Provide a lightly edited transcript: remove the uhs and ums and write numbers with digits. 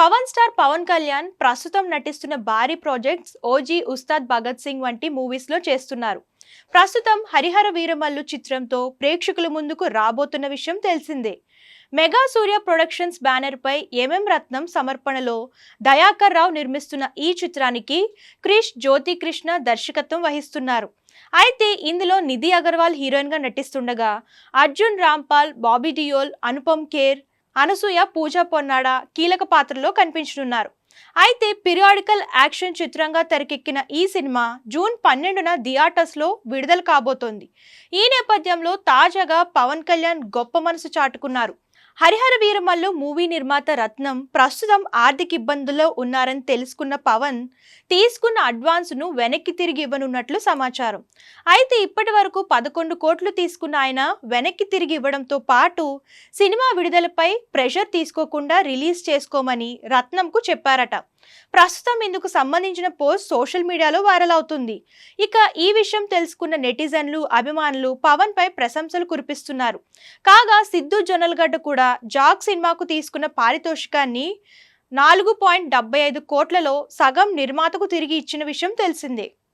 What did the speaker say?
Pawan star Pawan Kalyan ప్రస్తుతం నటిస్తున్న భారీ ప్రాజెక్ట్స్ ఓజీ, ఉస్తాద్ భగత్ సింగ్ వంటి మూవీస్ లో చేస్తున్నారు. ప్రస్తుతం హరిహర వీరమల్లు చిత్రంతో ప్రేక్షకుల ముందుకు రాబోతున్న విషయం తెలిసిందే. మెగా సూర్య ప్రొడక్షన్స్ బ్యానర్ పై రత్నం సమర్పణలో దయాకర్ రావు నిర్మిస్తున్న ఈ చిత్రానికి క్రిష్ జ్యోతి కృష్ణ దర్శకత్వం వహిస్తున్నారు. అయితే ఇందులో నిధి అగర్వాల్ హీరోయిన్ గా నటిస్తుండగా అర్జున్ రాంపాల్, బాబీ డియోల్, అనుపమ్ ఖేర్, అనసూయ, పూజా పొన్నాడ కీలక పాత్రలో కనిపించనున్నారు. అయితే పీరియాడికల్ యాక్షన్ చిత్రంగా తెరకెక్కిన ఈ సినిమా జూన్ 12న థియేటర్స్ లో విడుదల కాబోతోంది. ఈ నేపథ్యంలో తాజాగా పవన్ కళ్యాణ్ గొప్ప మనసు చాటుకున్నారు. హరిహర వీరమల్లు మూవీ నిర్మాత రత్నం ప్రస్తుతం ఆర్థిక ఇబ్బందుల్లో ఉన్నారని తెలుసుకున్న పవన్ తీసుకున్న అడ్వాన్స్ను వెనక్కి తిరిగి ఇవ్వనున్నట్లు సమాచారం. అయితే ఇప్పటి వరకు 11 కోట్లు తీసుకున్న ఆయన వెనక్కి తిరిగి ఇవ్వడంతో పాటు సినిమా విడుదలపై ప్రెషర్ తీసుకోకుండా రిలీజ్ చేసుకోమని రత్నంకు చెప్పారట. ప్రస్తుతం ఇందుకు సంబంధించిన పోస్ట్ సోషల్ మీడియాలో వైరల్ అవుతుంది. ఇక ఈ విషయం తెలుసుకున్న నెటిజన్లు, అభిమానులు పవన్ పై ప్రశంసలు కురిపిస్తున్నారు. కాగా సిద్ధు జొన్నలగడ్డ కూడా జాక్ సినిమాకు తీసుకున్న పారితోషికాన్ని 4.75 కోట్లలో సగం నిర్మాతకు తిరిగి ఇచ్చిన విషయం తెలిసిందే.